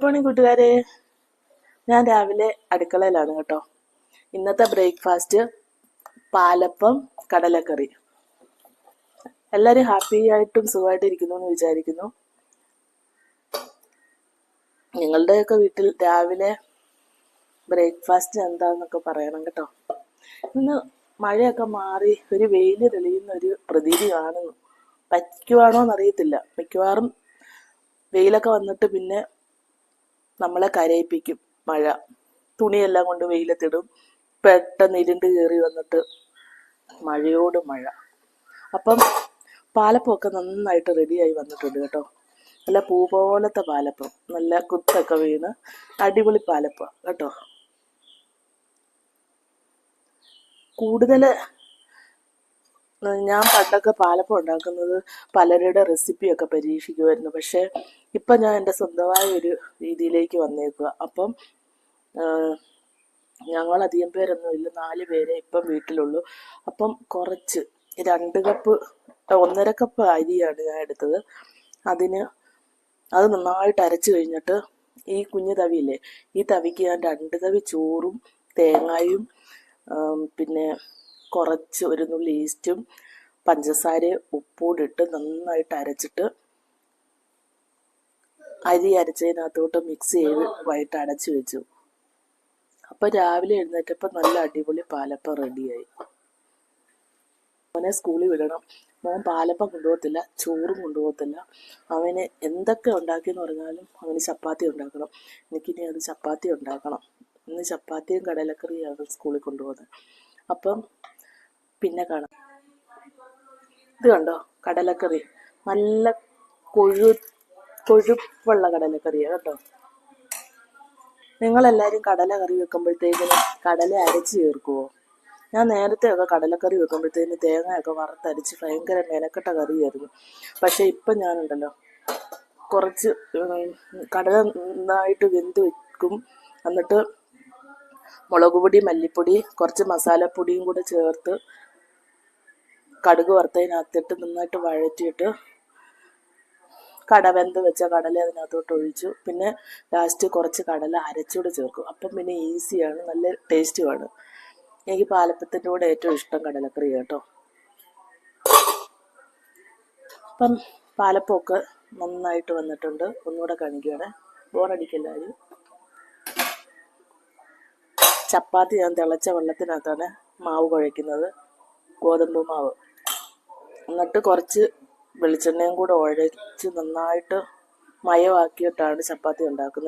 Morning കൂട്ടുകാരെ, ഞാൻ രാവിലെ അടുക്കളയിലാണ് കേട്ടോ. ഇന്നത്തെ ബ്രേക്ക്ഫാസ്റ്റ് പാലപ്പം കടലക്കറി. എല്ലാവരും ഹാപ്പി ആയിട്ടും സുഖമായിട്ടും ഇരിക്കുന്നു എന്ന് വിചാരിക്കുന്നു. നിങ്ങളുടെയൊക്കെ വീട്ടിൽ രാവിലെ ബ്രേക്ക്ഫാസ്റ്റ് എന്താന്നൊക്കെ പറയണം കേട്ടോ. ഇന്ന് മഴയൊക്കെ മാറി ഒരു വെയിൽ തെളിയുന്ന ഒരു പ്രതീതി കാണുന്നു. പറ്റുവാണോ എന്നറിയത്തില്ല. മിക്കവാറും വെയിലൊക്കെ വന്നിട്ട് പിന്നെ നമ്മളെ കരയിപ്പിക്കും മഴ. തുണിയെല്ലാം കൊണ്ട് വെയിലത്തിടും, പെട്ടെന്ന് ഇരുണ്ട് കയറി വന്നിട്ട് മഴയോട് മഴ. അപ്പം പാലപ്പമൊക്കെ നന്നായിട്ട് റെഡിയായി വന്നിട്ടുണ്ട് കേട്ടോ. നല്ല പൂ പോലത്തെ പാലപ്പം, നല്ല കുത്തൊക്കെ വീണ് അടിപൊളി പാലപ്പം കേട്ടോ. കൂടുതൽ ഞാൻ പണ്ടൊക്കെ പാലപ്പം ഉണ്ടാക്കുന്നത് പലരുടെ റെസിപ്പിയൊക്കെ പരീക്ഷിക്കുമായിരുന്നു. പക്ഷേ ഇപ്പം ഞാൻ എൻ്റെ സ്വന്തമായ ഒരു രീതിയിലേക്ക് വന്നേക്കുക. അപ്പം ഞങ്ങളധികം പേരൊന്നും ഇല്ല, 4 പേരെ ഇപ്പം വീട്ടിലുള്ളൂ. അപ്പം കുറച്ച് 2 കപ്പ് 1.5 കപ്പ് അരിയാണ് ഞാൻ എടുത്തത്. അത് നന്നായിട്ട് അരച്ച് കഴിഞ്ഞിട്ട് ഈ കുഞ്ഞു തവിയില്ലേ, ഈ തവിക്ക് ഞാൻ 2 തവി ചോറും തേങ്ങായും പിന്നെ കുറച്ച് ഒരു നുള്ളി ഈസ്റ്റും പഞ്ചസാരയും ഉപ്പൂടെ ഇട്ട് നന്നായിട്ട് അരച്ചിട്ട് അരി അരച്ചതിനകത്തോട്ട് മിക്സ് ചെയ്ത് വൈകിട്ട് അടച്ചു വെച്ചു. അപ്പം രാവിലെ എഴുന്നേറ്റപ്പോൾ നല്ല അടിപൊളി പാലപ്പം റെഡിയായി. അവനെ സ്കൂളിൽ വിടണം. മോൻ പാലപ്പം കൊണ്ടുപോകത്തില്ല, ചോറും കൊണ്ടുപോകത്തില്ല. അവന് എന്തൊക്കെ ഉണ്ടാക്കിയെന്ന് പറഞ്ഞാലും അവന് ചപ്പാത്തി ഉണ്ടാക്കണം. എനിക്കിനി അത് ചപ്പാത്തി ഉണ്ടാക്കണം. ഇന്ന് ചപ്പാത്തിയും കടലക്കറിയാണ് സ്കൂളിൽ കൊണ്ടുപോകുന്നത്. അപ്പം പിന്നെ കാണാം. ഇത് കണ്ടോ, കടലക്കറി നല്ല കൊഴുപ്പുള്ള കടലക്കറിയാണ് കേട്ടോ. നിങ്ങളെല്ലാവരും കടല കറി വെക്കുമ്പോഴത്തേക്കിന് കടല അരച്ച് ചേർക്കുമോ? ഞാൻ നേരത്തെയൊക്കെ കടലക്കറി വെക്കുമ്പോഴത്തേന് തേങ്ങയൊക്കെ വറുത്തരച്ച് ഭയങ്കര മെനക്കെട്ട കറിയായിരുന്നു. പക്ഷേ ഇപ്പം ഞാനുണ്ടല്ലോ, കുറച്ച് കടല നന്നായിട്ട് വെന്ത് വെക്കും. എന്നിട്ട് മുളക് പൊടി, മല്ലിപ്പൊടി, കുറച്ച് മസാലപ്പൊടിയും കൂടെ ചേർത്ത് കടുക് വറുത്തതിനകത്തിട്ട് നന്നായിട്ട് വഴറ്റിയിട്ട് വെന്ത് വെച്ച കടല അതിനകത്തോട്ട് ഒഴിച്ചു. പിന്നെ ലാസ്റ്റ് കുറച്ച് കടല അരച്ചുകൂടെ ചേർക്കും. അപ്പം പിന്നെ ഈസിയാണ്, നല്ല ടേസ്റ്റുമാണ്. എനിക്ക് പാലപ്പത്തിൻ്റെ കൂടെ ഏറ്റവും ഇഷ്ടം കടലക്കറി കേട്ടോ. അപ്പം പാലപ്പമൊക്കെ നന്നായിട്ട് വന്നിട്ടുണ്ട്. ഒന്നുകൂടെ കാണിക്കുകയാണ്, ബോറടിക്കല്ലാരും. ചപ്പാത്തി ഞാൻ തിളച്ച വെള്ളത്തിനകത്താണ് മാവ് കുഴയ്ക്കുന്നത്, ഗോതമ്പ് മാവ്. എന്നിട്ട് കുറച്ച് വെളിച്ചെണ്ണയും കൂടെ ഉഴച്ച് നന്നായിട്ട് മയമാക്കിയിട്ടാണ് ചപ്പാത്തി ഉണ്ടാക്കുന്നത്.